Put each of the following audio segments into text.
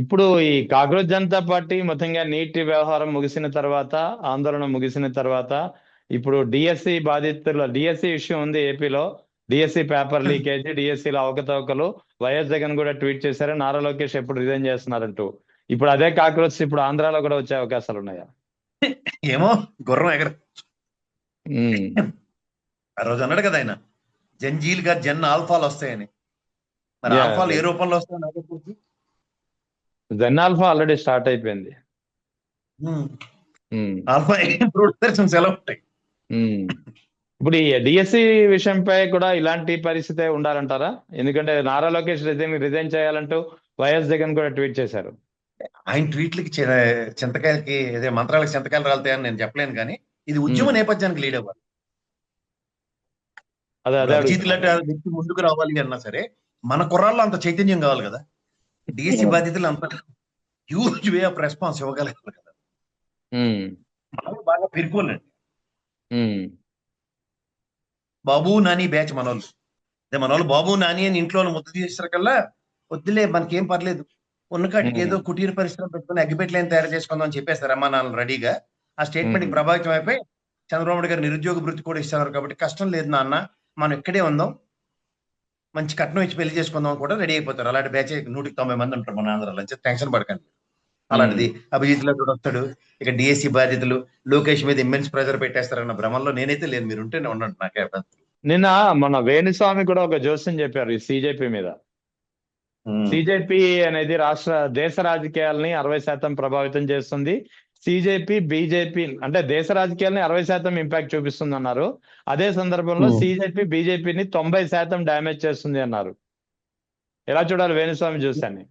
ఇప్పుడు ఈ cockroach Janata party మొత్తంగా నీటి వ్యవహారం ముగిసిన తర్వాత, ఆందోళన ముగిసిన తర్వాత, ఇప్పుడు డిఎస్సి ఇష్యూ ఉంది ఏపీలో. డిఎస్సి పేపర్ లీకేజ్, డిఎస్సిలో అవకతవకలు. వైఎస్ జగన్ కూడా ట్వీట్ చేశారు, నారా లోకేష్ ఎప్పుడు రిజైన్ చేస్తున్నారంటూ. ఇప్పుడు అదే కాక్రోచ్ ఇప్పుడు ఆంధ్రాలో కూడా వచ్చే అవకాశాలు ఉన్నాయా? ఏమో, గుర్రం ఎగర. ఉమ్. ఆ రోజు అన్నాడు కదా ఆయన, జంజీల్ గా జన్ ఆల్ఫాలు వస్తాయని. మరి యా, ఆల్ఫాలు ఏ రూపంలో వస్తాయని నాకు తెలుసు. జెన్ ఆల్ఫా ఆల్రెడీ స్టార్ట్ అయిపోయింది. ఉమ్. ఆల్ఫా ప్రొడక్షన్స్ ఎలా ఉంటాయి? ఉమ్. ఇప్పుడు ఈ డిఎస్సి విషయంపై కూడా ఇలాంటి పరిస్థితే ఉండాలంటారా? ఎందుకంటే నారా లోకేష్ రిజైన్ చేయాలంటూ వైఎస్ జగన్ కూడా ట్వీట్ చేశారు. ఆయన ట్వీట్లకి చింతకాయలకి అదే మంత్రాలకు చింతకాయలు రాలుతాయని నేను చెప్పలేను, కానీ ఇది ఉద్యమ ఉమ్. నేపథ్యానికి లీడ్ అవ్వాలి. అదే ఇప్పుడు అదే అభిజిత్ లాంటి అడుగుతున్నాను. వ్యక్తి ముందుకు రావాలి అన్నా సరే, మన కుర్రాళ్ళు అంత చైతన్యం కావాలి కదా. డిఎస్సి బాధ్యతలు అంత హ్యూజ్ వే ఆఫ్ రెస్పాన్స్ ఇవ్వగలగాలి కదా. ఉమ్. మనల్ని బాగా పెరుకోలేండి. ఉమ్. బాబు నాని బ్యాచ్ మనోళ్ళు. అదే మనోళ్ళు బాబు నాని అని ఇంట్లో ముద్ద తీసేసరికల్లా, వద్దులే మనకేం పర్లేదు, ఉన్న కాటికి ఏదో ఉమ్. కుటీర పరిశ్రమ పెట్టుకుని అగ్గిపెట్లేని తయారు చేసుకుందాం అని చెప్పేస్తారు అమ్మా నాన్న రెడీగా. ఆ స్టేట్మెంట్ ఉమ్. ప్రభావితం అయిపోయి చంద్రబాబు నాయుడు గారు నిరుద్యోగ భృతి కూడా ఇస్తున్నారు కాబట్టి కష్టం లేదు నాన్న, మనం ఇక్కడే ఉందాం, మంచి కట్నం ఇచ్చి పెళ్లి చేసుకుందాం కూడా రెడీ అయిపోతారు. అలాంటి బ్యాచ్ 190 మంది ఉంటారు మన ఆంధ్రాలో. టెన్షన్ పడకండి. ఉమ్. అలాంటిది అభిజిత్ లో కూడా వస్తాడు. ఇక డిఎస్సి బాధ్యతలు లోకేష్ మీద ఇమ్మెన్స్ ప్రెజర్ పెట్టేస్తారన్న భ్రమంలో నేనైతే లేను. మీరు ఉంటేనే ఉండండి, నాకే అభ్యంతరం. నిన్న మన వేణుస్వామి కూడా ఒక జోస్యం చెప్పారు ఈ సిజేపీ మీద. సిజేపీ అనేది దేశ రాజకీయాలని 60% ప్రభావితం చేస్తుంది. సిజేపీ బీజేపీ అంటే దేశ రాజకీయాలని 60% ఇంపాక్ట్ చూపిస్తుంది అన్నారు. అదే సందర్భంలో సిజేపీ బీజేపీని 90% డ్యామేజ్ చేస్తుంది అన్నారు. ఎలా చూడాలి వేణుస్వామి చూసాన్ని?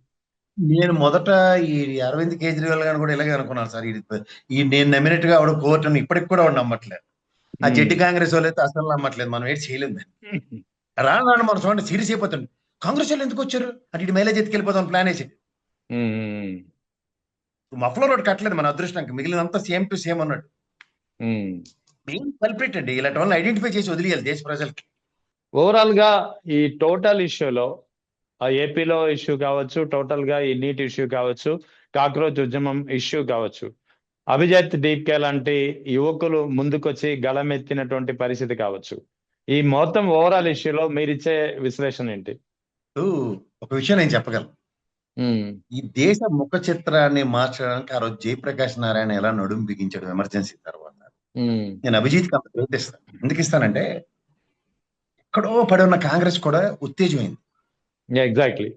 నేను మొదట ఈ అరవింద్ కేజ్రీవాల్ గారిని కూడా ఇలాగే అనుకున్నాను సార్. ఈ నేను నమ్మినట్టుగా ఆవిడ కోర్టును ఇప్పటికి కూడా ఆవిడ నమ్మట్లేదు. ఆ జడ్డి కాంగ్రెస్ వాళ్ళు అయితే అసలు నమ్మట్లేదు. మనం ఏంటి చేయలేదు. రాను రాను మనం చూడండి సీరియస్ అయిపోతుంది. కాంగ్రెస్ వాళ్ళు ఎందుకు వచ్చారు అంటే ఇటు మైలేజ్ ఎత్తుకెళ్ళిపోతాం ప్లాన్ వేసి. మఫ్లర్ రోడ్ కట్టలేదు మన అదృష్టానికి, మిగిలినంతా సేమ్ టు సేమ్ అన్నాడు. మెయిన్ కల్ప్రిట్ అండి. ఇలాంటి వాళ్ళని ఐడెంటిఫై చేసి వదిలేయాలి దేశ ప్రజలకి. ఓవరాల్ గా ఈ టోటల్ ఇష్యూలో, ఆ ఏపీలో ఇష్యూ కావచ్చు, టోటల్ గా ఈ నీట్ ఇష్యూ కావచ్చు, కాక్రోచ్ ఉద్యమం ఇష్యూ కావచ్చు, అభిజిత్ డీప్కే లాంటి యువకులు ముందుకొచ్చి గళమెత్తినటువంటి పరిస్థితి కావచ్చు, ఈ మొత్తం ఓవరాల్ ఇష్యూలో మీరిచ్చే విశ్లేషణ ఏంటి? ఒక విషయం నేను చెప్పగలను. ఈ దేశ ముఖ చిత్రాన్ని మార్చడానికి ఆ రోజు జయప్రకాష్ నారాయణ ఎలా నడుము బిగించాడు ఎమర్జెన్సీ తర్వాత. నేను అభిజిత్కి అంత క్రెడిట్ ఇస్తాను. ఎందుకు ఇస్తానంటే ఎక్కడో పడి ఉన్న కాంగ్రెస్ కూడా ఉత్తేజమైంది. ఎగ్జాక్ట్లీ.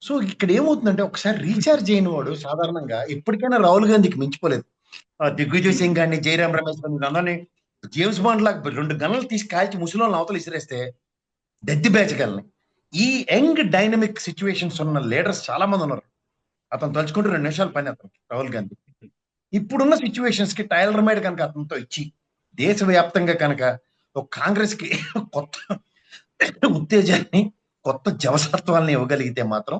సో ఇక్కడ ఏమవుతుందంటే ఒకసారి రీఛార్జ్ అయిన వాడు సాధారణంగా ఎప్పటికైనా రాహుల్ గాంధీకి మించిపోలేదు. దిగ్విజయ్ సింగ్ గారిని, జయరాం రమేష్ గారిని, జేమ్స్ బాండ్ లాగా 2 గన్నులు తీసి కాల్చి ముసలిని అవతలు ఇసిరేస్తే దద్ది బేచగలని ఈ యంగ్ డైనమిక్ సిచ్యువేషన్స్ ఉన్న లీడర్స్ చాలా మంది ఉన్నారు. అతను తలుచుకుంటూ 2 నిమిషాలు పని అతనికి రాహుల్ గాంధీ. ఇప్పుడున్న సిచ్యువేషన్స్ కి టైలర్ మేడ్ కనుక అతనితో ఇచ్చి దేశవ్యాప్తంగా కనుక ఒక కాంగ్రెస్ కి కొత్త ఉత్తేజాన్ని, కొత్త జవసత్వాలని ఇవ్వగలిగితే మాత్రం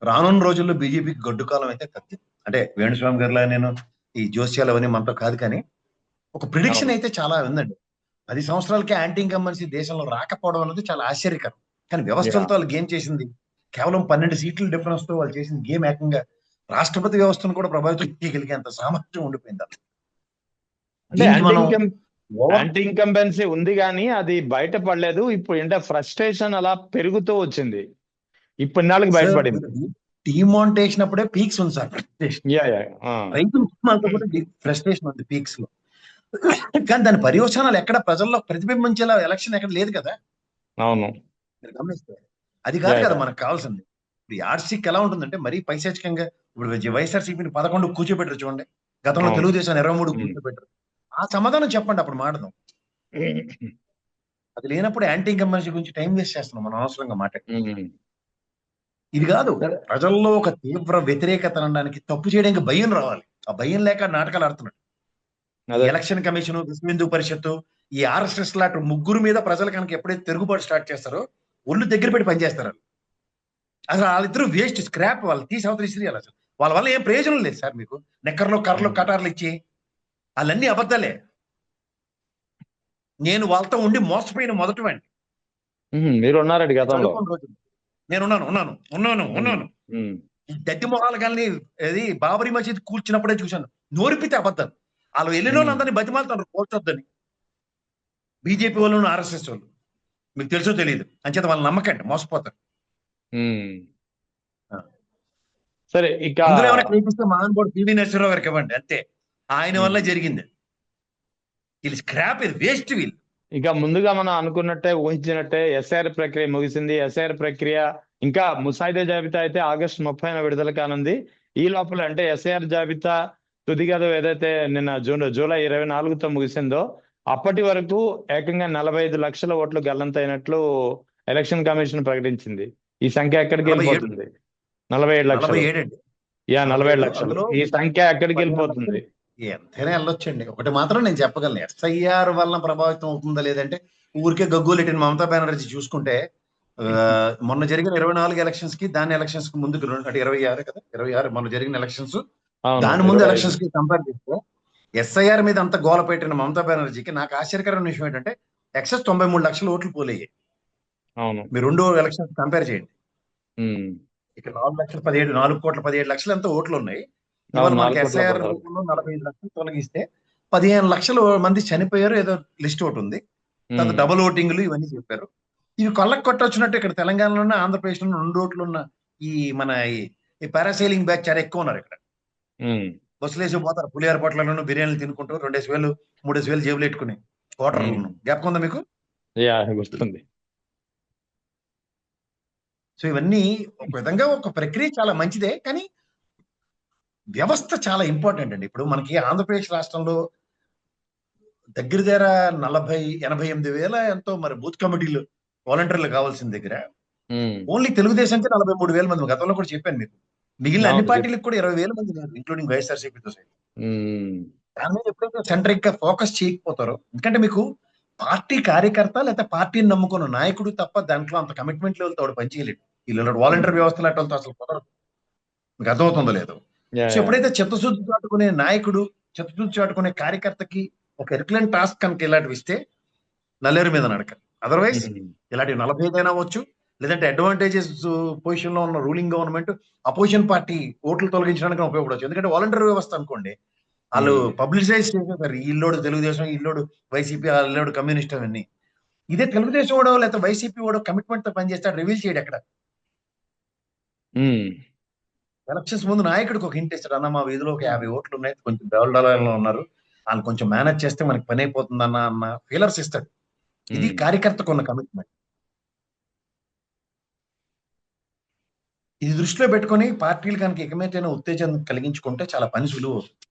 రానున్న రోజుల్లో బీజేపీకి గడ్డు కాలం అయితే తగ్గింది. అంటే వేణుస్వామి గారిలా నేను ఈ జోస్యాలు అవన్నీ మనతో కాదు, కానీ ఒక ప్రిడిక్షన్ అయితే చాలా ఉందండి. 10 సంవత్సరాలకి యాంటీ ఇన్కంబెన్సీ దేశంలో రాకపోవడం అనేది చాలా ఆశ్చర్యకరం. కానీ వ్యవస్థలతో వాళ్ళు గేమ్ చేసింది కేవలం 12 సీట్ల డిఫరెన్స్ తో వాళ్ళు చేసిన గేమ్ ఏకంగా రాష్ట్రపతి వ్యవస్థను కూడా ప్రభావితం చేయగలిగేంత సామర్థ్యం ఉండిపోయింది. యాంటీ ఇన్కంబెన్సీ ఉంది కానీ అది బయటపడలేదు. ఇప్పుడు అంటే ఫ్రస్ట్రేషన్ అలా పెరుగుతూ వచ్చింది. ఇప్పుడు నాలుగు బయటపడింది. డిమానిటేషన్ అప్పుడే పీక్స్ ఉంది సార్. రైతుల ఫ్రస్ట్రేషన్ ఉంది పీక్స్ లో. కానీ దాని పర్యవసానాలు ఎక్కడ ప్రజల్లో ప్రతిబింబించేలా ఎలక్షన్ ఎక్కడ లేదు కదా. అవును, గమనిస్తారు. అది కాదు కదా మనకు కావాల్సింది. ఇప్పుడు ఆర్సీకి ఎలా ఉంటుందంటే మరీ పైశాచికంగా ఇప్పుడు వైఎస్ఆర్సీపీని 11 కూర్చోబెట్టరు చూడండి. గతంలో తెలుగుదేశం 23 కూర్చోబెట్టరు. ఆ సమాధానం చెప్పండి, అప్పుడు మాట్లాడదాం. అది లేనప్పుడు యాంటీ ఇన్కంబెన్సీ గురించి టైం వేస్ట్ చేస్తున్నాం మనం అనవసరంగా మాట. ఇది కాదు, ప్రజల్లో ఒక తీవ్ర వ్యతిరేకత అనడానికి, తప్పు చేయడానికి భయం రావాలి. ఆ భయం లేక నాటకాలు ఆడుతున్నాడు. ఎలక్షన్ కమిషన్, విశ్వ హిందూ పరిషత్తు, ఈ ఆర్ఎస్ఎస్ లాంటి ముగ్గురు మీద ప్రజలు కనుక ఎప్పుడైతే తిరుగుబాటు స్టార్ట్ చేస్తారో ఒళ్ళు దగ్గర పెట్టి పనిచేస్తారు. అసలు వాళ్ళిద్దరూ వేస్ట్, స్క్రాప్. వాళ్ళు తీసి అవతల ఇసిరేయాలి. అసలు వాళ్ళ వల్ల ఏం ప్రయోజనం లేదు సార్. మీకు నెక్కర్లో కర్రలు కటార్లు ఇచ్చి వాళ్ళన్నీ అబద్ధాలే. నేను వాళ్ళతో ఉండి మోసపోయిన మొదటి వాడిని. మీరు ఉన్నారండి గతంలో. నేను ఉన్నాను. ఉమ్, ఈ దద్ది మొహాలు కానీ అది బాబరీ మసీద్ కూర్చున్నప్పుడే చూశాను. నోరిపితే అబద్ధం. వాళ్ళు వెళ్ళిన వాళ్ళందరినీ బతిమాలుతారు కూర్చొద్దని. బీజేపీ వాళ్ళు, ఆర్ఎస్ఎస్ వాళ్ళు. మీకు తెలుసో తెలియదు. అంచేత వాళ్ళు నమ్మకండి, మోసపోతారు. ఉమ్. ఆ. సరే ఇక అందులో ఏమైనా క్రియేటిస్తే మహానుభావుడు పివి నరసింహరావు గారికి ఇవ్వండి అంతే. ఆయన వల్ల జరిగింది. వీళ్ళు స్క్రాప్, ఇది వేస్ట్ వీళ్ళు. ఇక ముందుగా మనం అనుకున్నట్టే ఊహించినట్టే ఎస్ఐఆర్ ప్రక్రియ ముగిసింది. ఎస్ఐఆర్ ప్రక్రియ ఇంకా ముసాయిదా జాబితా అయితే ఆగస్టు 30న విడుదల కానుంది. ఈ లోపల అంటే ఎస్ఐఆర్ జాబితా తుది గడువు ఏదైతే నిన్న జూలై 24తో ముగిసిందో అప్పటి వరకు ఏకంగా 45 లక్షల ఓట్లు గల్లంతైనట్లు ఎలక్షన్ కమిషన్ ప్రకటించింది. ఈ సంఖ్య ఎక్కడికి 47 వెళ్ళిపోతుంది? 47 లక్షలు. 47 అండి. 47 లక్షలు. అందులో ఈ సంఖ్య ఎక్కడికి 15 వెళ్ళిపోతుంది? ఎంతైనా వెళ్ళొచ్చండి. ఒకటి మాత్రం నేను చెప్పగలను, ఎస్ఐఆర్ వలన ప్రభావితం అవుతుందా లేదంటే ఊరికే గగ్గోలెట్టిన మమతా బెనర్జీ చూసుకుంటే మొన్న జరిగిన 24 ఎలక్షన్స్ కి దాని ఎలక్షన్స్ కి ముందుకు అంటే 26 కదా, 26 మొన్న జరిగిన ఎలక్షన్స్ అవును, దాని ముందు 25. ఎలక్షన్స్ కి కంపేర్ చేస్తే ఎస్ఐఆర్ మీద అంత గోల పెట్టిన మమతా బెనర్జీకి నాకు ఆశ్చర్యకరమైన విషయం ఏంటంటే ఎక్సెస్ 93 లక్షల ఓట్లు పోలయ్యాయి. అవును. మీరు రెండో ఎలక్షన్స్ కంపేర్ చేయండి. ఉమ్. ఇక్కడ 4 కోట్ల 17 లక్షలు ఎంత ఓట్లు ఉన్నాయి. ఇవాళ అవును, మనకి 4 ఎస్ఐఆర్ కోట్ల రూపంలో 45 లక్షలు తొలగిస్తే 15 లక్షల మంది చనిపోయారు, ఏదో లిస్ట్ ఒకటి ఉంది. తర్వాత డబుల్ ఓటింగ్లు ఇవన్నీ చెప్పారు. ఇవి కొల్లకి కొట్టొచ్చినట్టు ఇక్కడ తెలంగాణలోనే ఆంధ్రప్రదేశ్లో 2 ఓట్లు ఉన్న ఈ మన ఈ పారాసైలింగ్ బ్యాచ్ చాలా ఎక్కువ ఉన్నారు. ఇక్కడ బస్సులు వేసి పోతారు, పులిహార పొట్లలోనూ బిర్యానీలు తినుకుంటూ 2,000 3,000 జేబులు పెట్టుకుని ఓటర్లను. జ్ఞాపకం ఉందా మీకు? గుర్తుంది. సో ఇవన్నీ ఒక విధంగా ఒక ప్రక్రియ చాలా మంచిదే, కానీ వ్యవస్థ చాలా ఇంపార్టెంట్ అండి. ఇప్పుడు మనకి ఆంధ్రప్రదేశ్ రాష్ట్రంలో దగ్గర దగ్గర 88 వేల ఎంతో మరి బూత్ కమిటీలు వాలంటీర్లు కావాల్సిన దగ్గర ఓన్లీ తెలుగుదేశంకి 43,000 మంది. గతంలో కూడా చెప్పాను మీకు. మిగిలిన అన్ని పార్టీలకు కూడా 20,000 మంది ఉన్నారు, ఇంక్లూడింగ్ వైఎస్ఆర్సీపీతో సైతం. దాని మీద ఎప్పుడైతే సెంట్రిక్ గా ఫోకస్ చేయకపోతారో, ఎందుకంటే మీకు పార్టీ కార్యకర్త లేకపోతే పార్టీని నమ్ముకున్న నాయకుడు తప్ప దాంట్లో అంత కమిట్మెంట్ లెవెల్తో వాడు పనిచేయలేడు. వీళ్ళు వాలంటీర్ వ్యవస్థలు అట్లతో అసలు కుదరదు. మీకు అర్థమవుతుందో లేదో. సో ఎప్పుడైతే చిత్తశుద్ధి చాటుకునే నాయకుడు, చిత్తశుద్ధి చాటుకునే కార్యకర్తకి ఒక ఎర్క్లెంట్ టాస్క్ కనుక ఇలాంటివి ఇస్తే నల్లేరు మీద నడక. అదర్వైజ్ ఇలాంటి 45 అయినా అవ్వచ్చు, లేదంటే అడ్వాంటేజెస్ పొజిషన్ లో ఉన్న రూలింగ్ గవర్నమెంట్ అపోజిషన్ పార్టీ ఓట్లు తొలగించడానికి ఉపయోగపడవచ్చు. ఎందుకంటే వాలంటీర్ వ్యవస్థ అనుకోండి, వాళ్ళు పబ్లిసైజ్ చేసేసారు, ఇల్లోడు తెలుగుదేశం, ఇల్లోడు వైసీపీ, ఇల్లోడు కమ్యూనిస్ట్ అవన్నీ. ఇదే తెలుగుదేశం వాడో లేకపోతే వైసీపీ వాడో కమిట్మెంట్ తో పనిచేస్తాడు, రివీల్ చేయడు ఎక్కడ. ఎలక్షన్స్ ముందు నాయకుడికి ఒక హింట్ ఇస్తాడు, అన్న మా వీధిలో ఒక 50 ఓట్లు ఉన్నాయి, కొంచెం డెవలప్లో ఉన్నారు, వాళ్ళు కొంచెం మేనేజ్ చేస్తే మనకి పని అయిపోతుంది అన్న ఫీలర్స్ ఇస్తాడు. ఇది కార్యకర్తకు ఉన్న కమిట్మెంట్. ఇది దృష్టిలో పెట్టుకొని పార్టీలు కనుక ఏకమైతే ఉత్తేజం కలిగించుకుంటే చాలా పని సులువు.